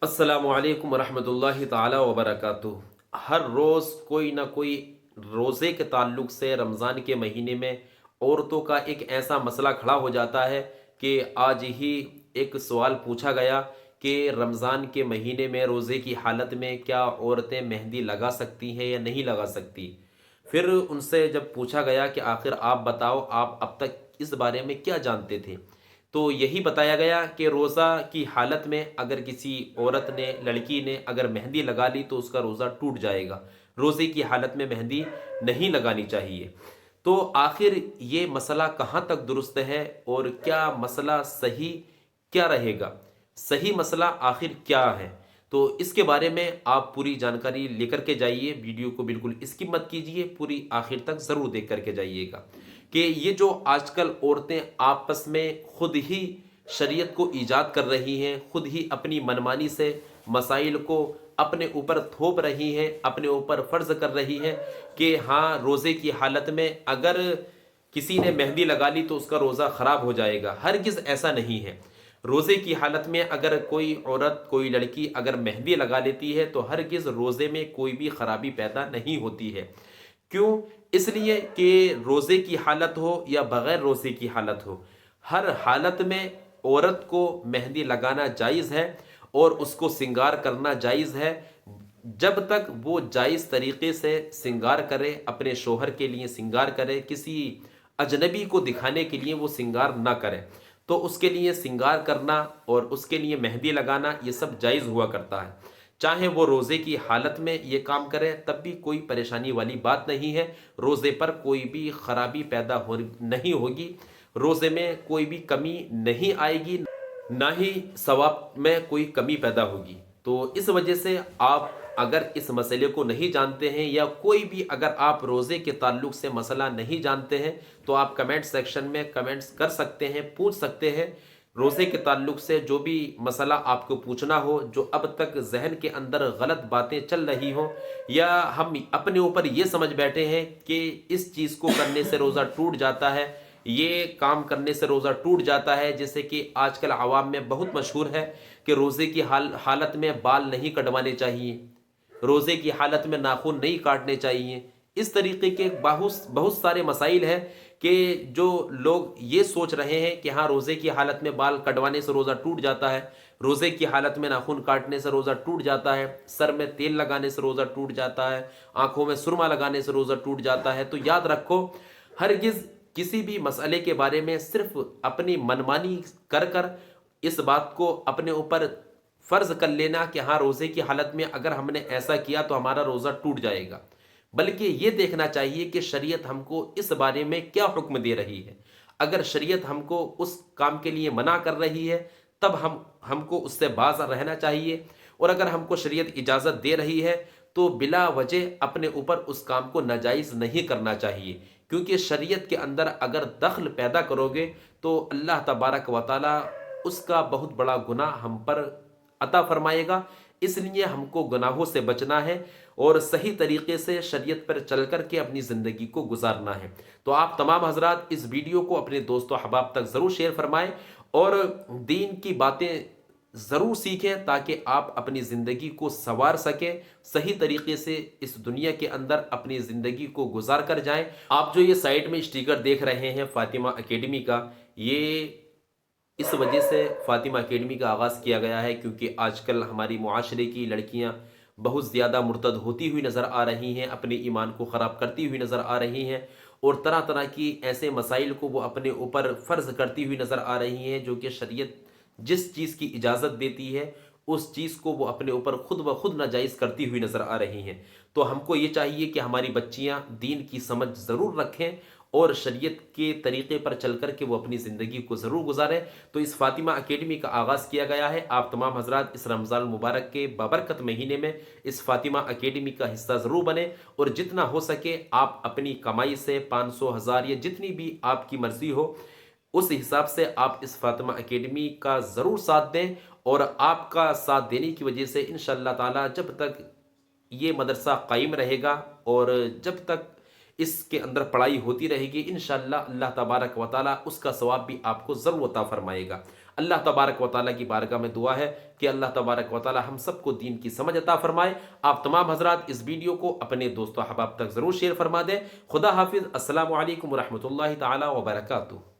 अस्सलामुअलैकुम वरहमतुल्लाहि ताला वबरकातुहू। हर रोज़ कोई ना कोई रोज़े के ताल्लुक़ से रमज़ान के महीने में औरतों का एक ऐसा मसला खड़ा हो जाता है कि आज ही एक सवाल पूछा गया कि रमज़ान के महीने में रोज़े की हालत में क्या औरतें मेहंदी लगा सकती हैं या नहीं लगा सकती। फिर उनसे जब पूछा गया कि आखिर आप बताओ, आप अब तक इस बारे में क्या जानते थे, तो यही बताया गया कि रोज़ा की हालत में अगर किसी औरत ने, लड़की ने अगर मेहंदी लगा ली तो उसका रोज़ा टूट जाएगा। रोज़े की हालत में मेहंदी नहीं लगानी चाहिए। तो आखिर ये मसला कहाँ तक दुरुस्त है और क्या मसला सही क्या रहेगा? सही मसला आखिर क्या है? तो इसके बारे में आप पूरी जानकारी लेकर के जाइए। वीडियो को बिल्कुल स्किप मत कीजिए, पूरी आखिर तक ज़रूर देख करके जाइएगा कि ये जो आजकल औरतें आपस में खुद ही शरीयत को ईजाद कर रही हैं, खुद ही अपनी मनमानी से मसाइल को अपने ऊपर थोप रही हैं, अपने ऊपर फ़र्ज़ कर रही हैं कि हाँ, रोज़े की हालत में अगर किसी ने मेहंदी लगा ली तो उसका रोज़ा ख़राब हो जाएगा। हरगिज़ ऐसा नहीं है। रोज़े की हालत में अगर कोई औरत, कोई लड़की अगर मेहंदी लगा लेती है तो हरगिज़ रोज़े में कोई भी ख़राबी पैदा नहीं होती है। क्यों? इसलिए कि रोज़े की हालत हो या बग़ैर रोज़े की हालत हो, हर हालत में औरत को मेहंदी लगाना जायज़ है और उसको श्रृंगार करना जायज़ है, जब तक वो जायज़ तरीक़े से श्रृंगार करे, अपने शौहर के लिए श्रृंगार करे, किसी अजनबी को दिखाने के लिए वो श्रृंगार ना करे। तो उसके लिए श्रृंगार करना और उसके लिए मेहंदी लगाना ये सब जायज़ हुआ करता है। चाहे वो रोज़े की हालत में ये काम करे तब भी कोई परेशानी वाली बात नहीं है। रोज़े पर कोई भी ख़राबी पैदा हो नहीं होगी, रोज़े में कोई भी कमी नहीं आएगी, ना ही सवाब में कोई कमी पैदा होगी। तो इस वजह से आप अगर इस मसले को नहीं जानते हैं या कोई भी अगर आप रोज़े के ताल्लुक़ से मसला नहीं जानते हैं तो आप कमेंट सेक्शन में कमेंट्स कर सकते हैं, पूछ सकते हैं। रोज़े के ताल्लुक़ से जो भी मसला आपको पूछना हो, जो अब तक ज़हन के अंदर गलत बातें चल रही हों या हम अपने ऊपर ये समझ बैठे हैं कि इस चीज़ को करने से रोज़ा टूट जाता है, ये काम करने से रोज़ा टूट जाता है, जैसे कि आजकल आवाम में बहुत मशहूर है कि रोज़े की हालत में बाल नहीं कटवाने चाहिए, रोज़े की हालत में नाखून नहीं काटने चाहिए। इस तरीके के बहुत बहुत सारे मसाइल हैं कि जो लोग ये सोच रहे हैं कि हाँ, रोज़े की हालत में बाल कटवाने से रोज़ा टूट जाता है, रोज़े की हालत में नाखून काटने से रोज़ा टूट जाता है, सर में तेल लगाने से रोज़ा टूट जाता है, आँखों में सुरमा लगाने से रोज़ा टूट जाता है। तो याद रखो, हरगिज़ किसी भी मसले के बारे में सिर्फ़ अपनी मनमानी कर कर इस बात को अपने ऊपर फ़र्ज़ कर लेना कि हाँ, रोज़े की हालत में अगर हमने ऐसा किया तो हमारा रोज़ा टूट जाएगा। बल्कि ये देखना चाहिए कि शरीयत हमको इस बारे में क्या हुक्म दे रही है। अगर शरीयत हमको उस काम के लिए मना कर रही है तब हमको उससे बाज़ रहना चाहिए, और अगर हमको शरीयत इजाज़त दे रही है तो बिला वजह अपने ऊपर उस काम को नाजायज़ नहीं करना चाहिए। क्योंकि शरीयत के अंदर अगर दखल पैदा करोगे तो अल्लाह तबारक व तआला उसका बहुत बड़ा गुनाह हम पर अता फरमाएगा। इसलिए हमको गुनाहों से बचना है और सही तरीके से शरीयत पर चल कर के अपनी ज़िंदगी को गुजारना है। तो आप तमाम हज़रात इस वीडियो को अपने दोस्तों अहबाब तक ज़रूर शेयर फरमाएं और दीन की बातें ज़रूर सीखें ताकि आप अपनी ज़िंदगी को संवार सकें, सही तरीके से इस दुनिया के अंदर अपनी ज़िंदगी को गुजार कर जाएं। आप जो ये साइड में स्टिकर देख रहे हैं फ़ातिमा अकेडमी का, ये इस वजह से फ़ातिमा अकेडमी का आगाज़ किया गया है क्योंकि आजकल हमारी मुआशरे की लड़कियां बहुत ज़्यादा मुर्तद होती हुई नज़र आ रही हैं, अपने ईमान को ख़राब करती हुई नज़र आ रही हैं और तरह तरह की ऐसे मसाइल को वो अपने ऊपर फ़र्ज़ करती हुई नज़र आ रही हैं जो कि शरीयत जिस चीज़ की इजाज़त देती है उस चीज़ को वो अपने ऊपर खुद ब खुद नाजायज़ करती हुई नज़र आ रही हैं। तो हमको ये चाहिए कि हमारी बच्चियाँ दीन की समझ ज़रूर रखें और शरीयत के तरीक़े पर चल कर के वो अपनी ज़िंदगी को ज़रूर गुजारें। तो इस फ़ातिमा अकेडमी का आगाज़ किया गया है। आप तमाम हज़रात इस रमज़ान मुबारक के बाबरकत महीने में इस फ़ातिमा अकेडमी का हिस्सा ज़रूर बने और जितना हो सके आप अपनी कमाई से 500, 1000 या जितनी भी आपकी मर्ज़ी हो उस हिसाब से आप इस फ़ातिमा अकेडमी का ज़रूर साथ दें। और आपका साथ देने की वजह से इंशाअल्लाह ताला जब तक ये मदरसा कायम रहेगा और जब तक इसके अंदर पढ़ाई होती रहेगी, इंशाअल्लाह अल्लाह तबारक व तआला उसका सवाब भी आपको ज़रूर अता फ़रमाएगा। اللہ تبارک و تعالیٰ کی بارگاہ میں دعا ہے کہ اللہ تبارک و تعالیٰ ہم سب کو دین کی سمجھ عطا فرمائے۔ آپ تمام حضرات اس ویڈیو کو اپنے دوست و احباب تک ضرور شیئر فرما دیں۔ خدا حافظ۔ السلام علیکم ورحمۃ اللہ تعالیٰ وبرکاتہ۔